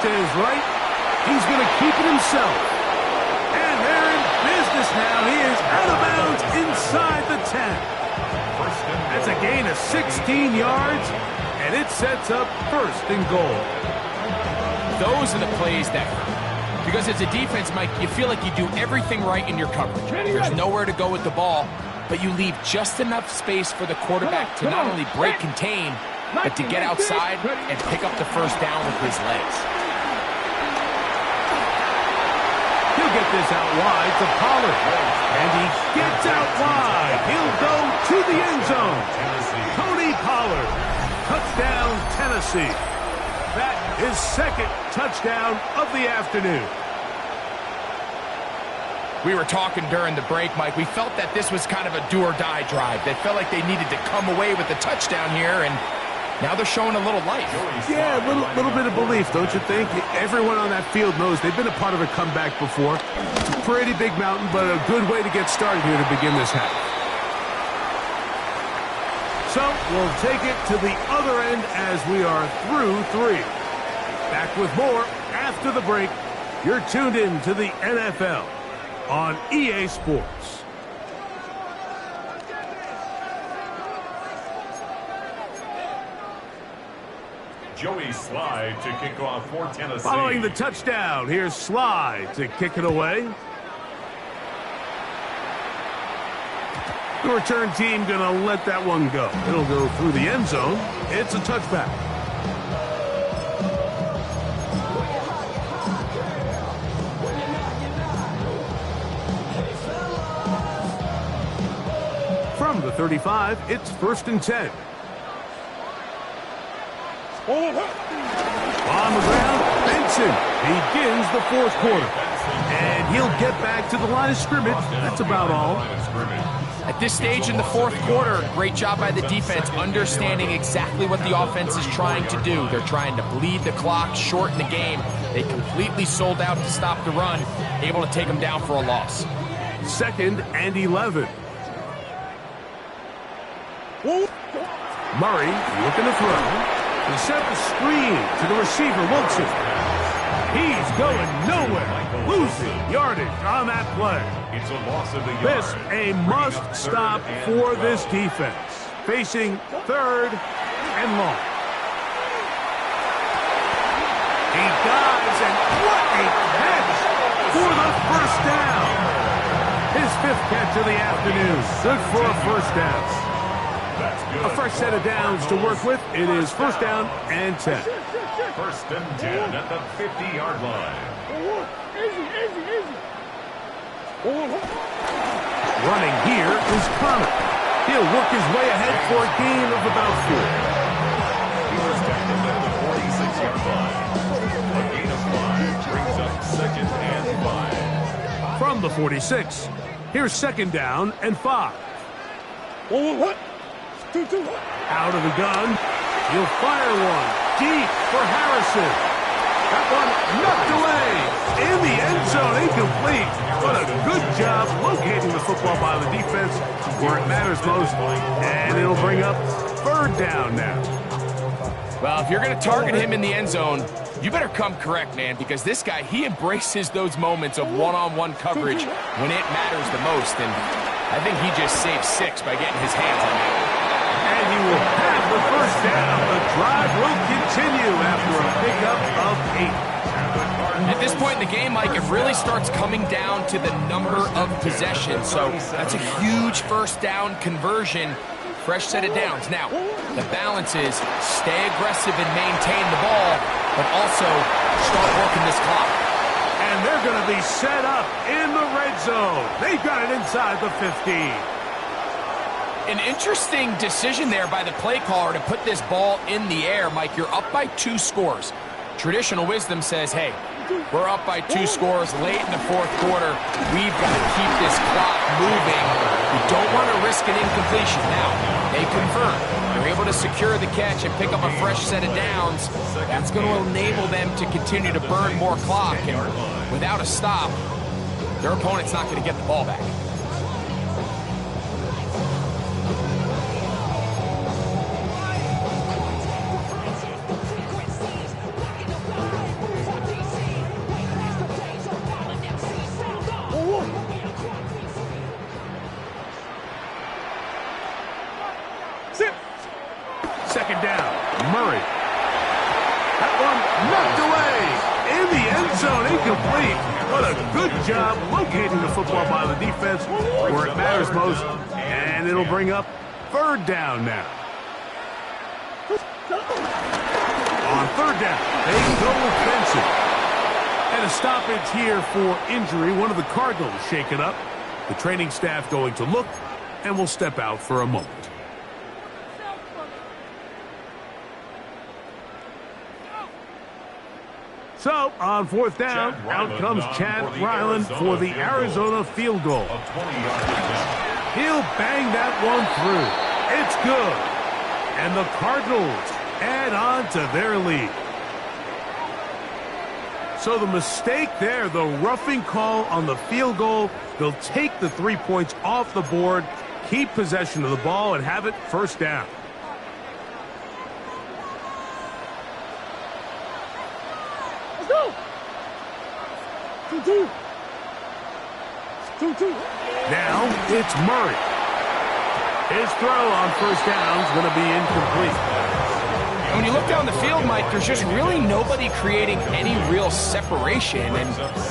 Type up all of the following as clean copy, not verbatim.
to his right. He's going to keep it himself. And they're in business now. He is out of bounds inside the 10. That's a gain of 16 yards, and it sets up first and goal. Those are the plays that hurt. Because as a defense, Mike, you feel like you do everything right in your coverage. There's nowhere to go with the ball, but you leave just enough space for the quarterback to not only break contain, but to get outside and pick up the first down with his legs. He'll get this out wide to Pollard. And he gets out wide. He'll go to the end zone. Tony Pollard. Touchdown, Tennessee. That is second touchdown of the afternoon. We were talking during the break, Mike. We felt that this was kind of a do-or-die drive. They felt like they needed to come away with the touchdown here, and now they're showing a little life. Yeah, a little bit of belief, don't you think? Everyone on that field knows they've been a part of a comeback before. It's a pretty big mountain, but a good way to get started here to begin this half. So we'll take it to the other end as we are through 3. Back with more after the break. You're tuned in to the NFL on EA Sports. Joey Slide to kick off for Tennessee. Following the touchdown, here's Slide to kick it away. The return team going to let that one go. It'll go through the end zone. It's a touchback. From the 35, it's 1st and 10. On the ground, Benson begins the 4th quarter. And he'll get back to the line of scrimmage. That's about all. At this stage in the 4th quarter, great job by the defense understanding exactly what the offense is trying to do. They're trying to bleed the clock, shorten the game. They completely sold out to stop the run, able to take them down for a loss. 2nd and 11. Murray looking to throw. He set the screen to the receiver, Wilson. He's going nowhere. Losing yardage on that play. It's a loss of the yard. This a must-stop for this defense. Facing 3rd and long. He dives, and what a catch for the first down. His 5th catch of the afternoon. Good for a first down. A fresh set of downs to work with. It is 1st down and 10. 1st and 10 at the 50-yard line. Running here is Connor. He'll work his way ahead for a gain of about 4. He was tackled at the 46-yard line. A gain of 5 brings up 2nd and 5. From the 46, here's 2nd down and 5. Out of the gun. He'll fire one. Deep for Harrison. That one knocked away. In the end zone, incomplete. What a good job locating the football by the defense where it matters most. And it'll bring up 3rd down now. Well, if you're going to target him in the end zone, you better come correct, man, because this guy, he embraces those moments of one-on-one coverage when it matters the most. And I think he just saved 6 by getting his hands on it. And he will have the first down. The drive will continue after a pickup of 8. At this point in the game, Mike, it really starts coming down to the number of possessions. So that's a huge first down conversion. Fresh set of downs. Now, the balance is stay aggressive and maintain the ball, but also start working this clock. And they're going to be set up in the red zone. They've got it inside the 15. An interesting decision there by the play caller to put this ball in the air. Mike, you're up by 2 scores. Traditional wisdom says, hey, we're up by 2 scores late in the 4th quarter. We've got to keep this clock moving. We don't want to risk an incompletion. Now, they convert. They're able to secure the catch and pick up a fresh set of downs. That's going to enable them to continue to burn more clock. And without a stop, their opponent's not going to get the ball back. Murray. That one knocked away. In the end zone, incomplete. What a good job locating the football by the defense where it matters most. And it'll bring up third down now. On third down, they go with Benson. And a stoppage here for injury. One of the Cardinals shaken up. The training staff going to look and will step out for a moment. So, on fourth down, out comes Chad Ryland for the Arizona field goal. He'll bang that one through. It's good. And the Cardinals add on to their lead. So the mistake there, the roughing call on the field goal, they'll take the 3 points off the board, keep possession of the ball, and have it first down. Let's go! 2-2. 2-2. Now it's Murray. His throw on first down is going to be incomplete. And when you look down the field, Mike, there's just really nobody creating any real separation. And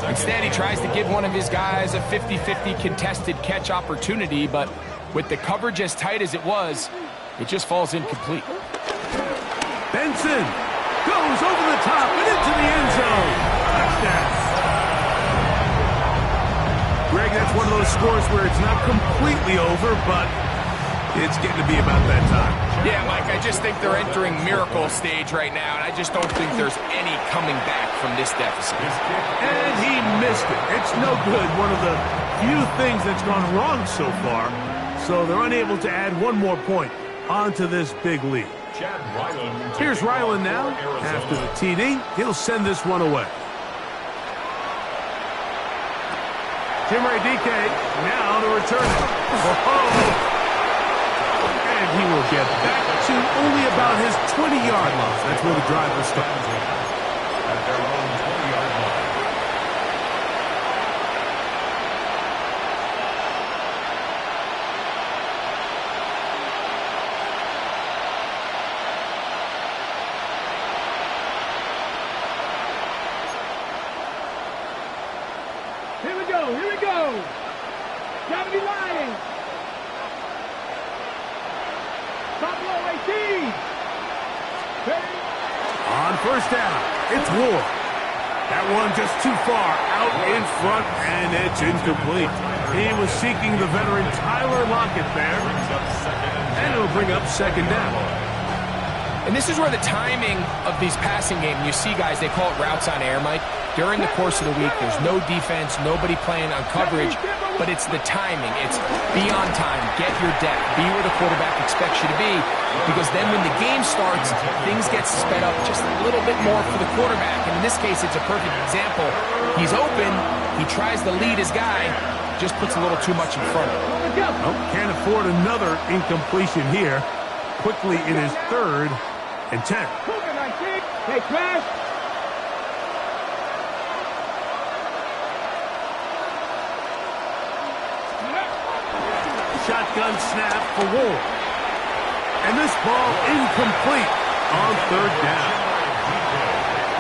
instead, he tries to give one of his guys a 50-50 contested catch opportunity. But with the coverage as tight as it was, it just falls incomplete. Benson goes over the top and into the end zone. Touchdown. Greg, that's one of those scores where it's not completely over, but it's getting to be about that time. Yeah, Mike, I just think they're entering miracle stage right now, and I just don't think there's any coming back from this deficit. And he missed it. It's no good. One of the few things that's gone wrong so far. So they're unable to add one more point onto this big lead. Here's Ryland now. After the TD, he'll send this one away. Jim Ray DK now to return it. And he will get back to only about his 20-yard line. That's where the drive will start. At their own 20-yard line. Here we go, here we go. 70 Lions. Top low 18. Ready? On first down, it's Ward. That one just too far out in front, and it's incomplete. He was seeking the veteran Tyler Lockett there, and it'll bring up second down. And this is where the timing of these passing games, you see guys, they call it routes on air, Mike. During the course of the week, there's no defense, nobody playing on coverage, but it's the timing. It's be on time, get your depth, be where the quarterback expects you to be, because then when the game starts, things get sped up just a little bit more for the quarterback. And in this case, it's a perfect example. He's open, he tries to lead his guy, just puts a little too much in front of him. Oh, can't afford another incompletion here. Quickly, it is 3rd and 10. Hey, Crash. Shotgun snap for Ward. And this ball incomplete on 3rd down.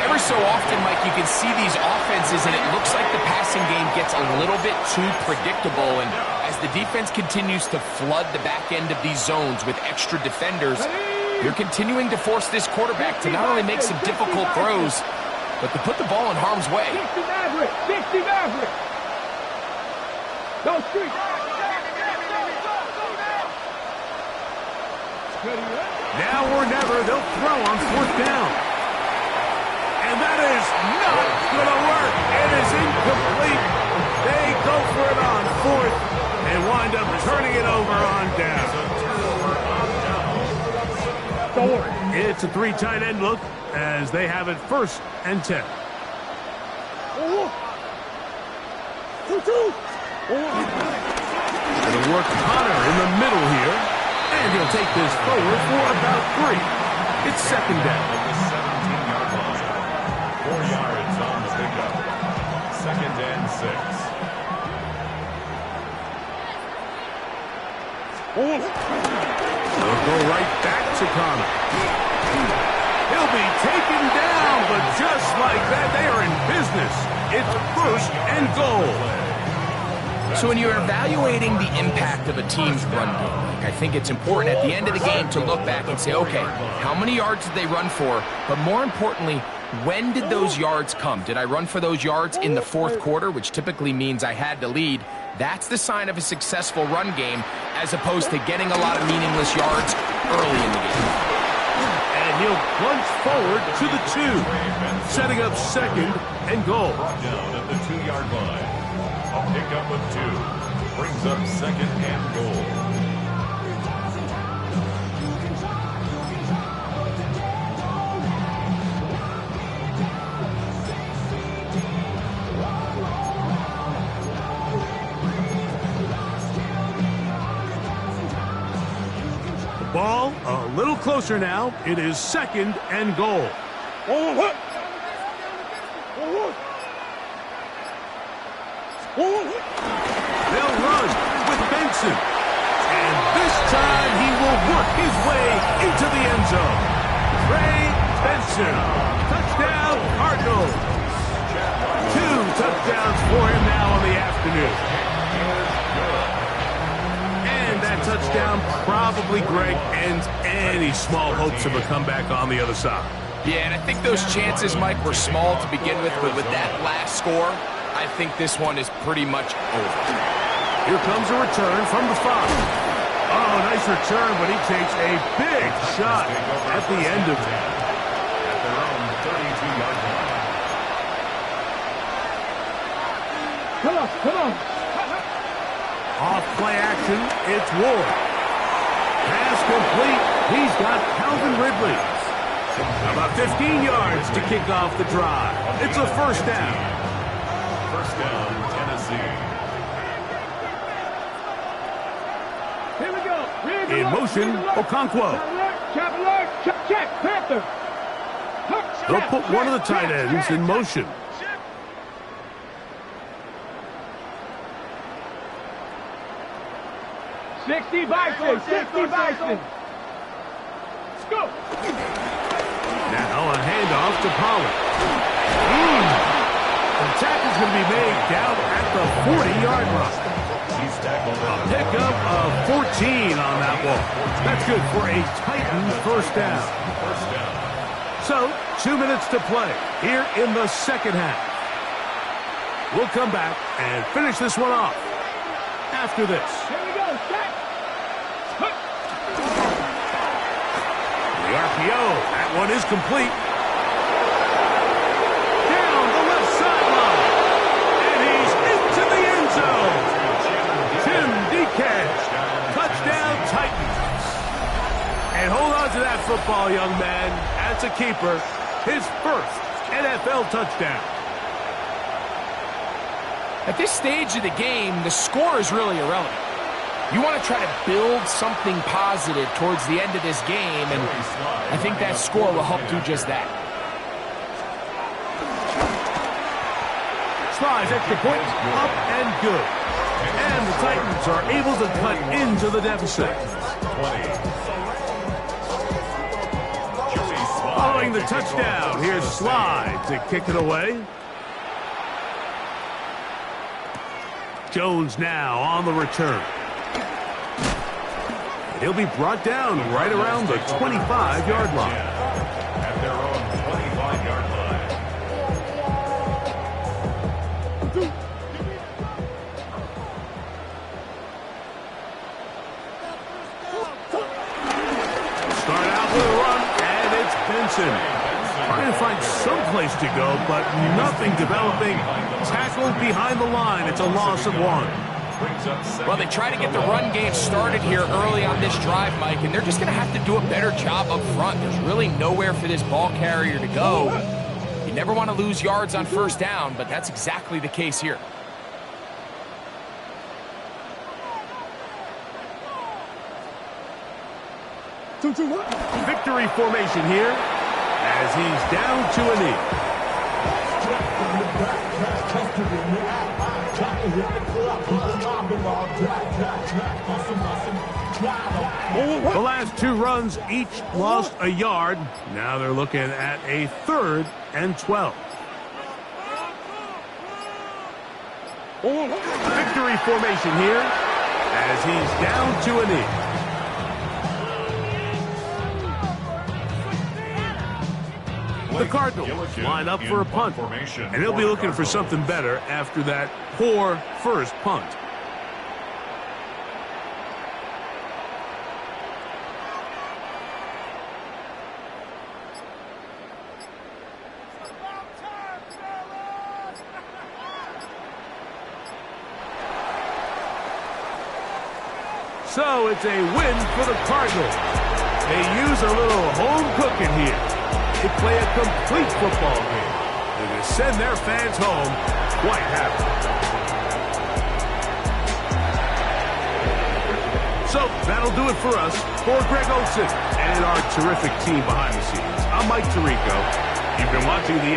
Every so often, Mike, you can see these offenses, and it looks like the passing game gets a little bit too predictable. And as the defense continues to flood the back end of these zones with extra defenders, you're continuing to force this quarterback to not only make some difficult throws, but to put the ball in harm's way. 60 Maverick. 60 Maverick. Go street. Now or never, they'll throw on 4th down. And that is not going to work. It is incomplete. They go for it on 4th and wind up turning it over on down. It's a 3 tight end look as they have it 1st and 10. It'll work Connor in the middle here. And he'll take this forward for about 3. It's 2nd down. 17-yard line. 4 yards on the pickup. 2nd and 6. They'll go right back to Connor. like that, they are in business. It's first and goal. So when you're evaluating the impact of a team's run game, I think it's important at the end of the game to look back and say, okay, how many yards did they run for? But more importantly, when did those yards come? Did I run for those yards in the fourth quarter, which typically means I had to lead? That's the sign of a successful run game, as opposed to getting a lot of meaningless yards early in the game. And he'll plunge forward to the 2, setting up second and goal. Down at the 2-yard line. A pickup of 2 brings up second and goal. The ball a little closer now. It is second and goal. They'll run with Benson. And this time he will work his way into the end zone. Trey Benson. Touchdown, Cardinals. 2 touchdowns for him now on the afternoon. And that touchdown probably, Greg, ends any small hopes of a comeback on the other side. Yeah, and I think those chances, Mike, were small to begin with, but with that last score, I think this one is pretty much over. Here comes a return from the 5. Oh, nice return, but he takes a big shot at the end of it. At their own 32-yard line. Come on. Off play action, it's Ward. Pass complete. He's got Calvin Ridley. About 15 yards to kick off the drive. It's a first down. First down, Tennessee. Here we go. In motion, Okonkwo. Check, Panther. They'll put one of the tight ends in motion. Sixty Bison. Let's go. Now a handoff to Pollard. The tackle's going to be made down at the 40-yard line. He's tackled A pickup of 14 on that one. That's good for a Titan first down. So, 2 minutes to play here in the second half. We'll come back and finish this one off after this. Here we go. Check. The RPO, that one is complete. Down the left sideline. And he's into the end zone. Tim DeCash. Touchdown Titans. And hold on to that football, young man. That's a keeper. His first NFL touchdown. At this stage of the game, the score is really irrelevant. You want to try to build something positive towards the end of this game, and I think that score will help do just that. Slides extra point, up and good. And the Titans are able to cut into the deficit. Following the touchdown, here's Slide to kick it away. Jones now on the return. He'll be brought down right around the 25-yard line. At their own 25-yard line. Start out with a run, and it's Benson. Trying to find some place to go, but nothing developing. Tackled behind the line. It's a loss of 1. Well, they try to get the run game started here early on this drive, Mike, and they're just going to have to do a better job up front. There's really nowhere for this ball carrier to go. You never want to lose yards on first down, but that's exactly the case here. Victory formation here as he's down to a knee. The last 2 runs each lost a yard. Now they're looking at a 3rd and 12. Victory formation here as he's down to a knee. The Cardinals line up for a punt, and he'll be looking for something better after that poor first punt. So it's a win for the Cardinals. They use a little home cooking here. They play a complete football game. They're going to send their fans home quite happy. So that'll do it for us. For Greg Olson and our terrific team behind the scenes, I'm Mike Tirico. You've been watching the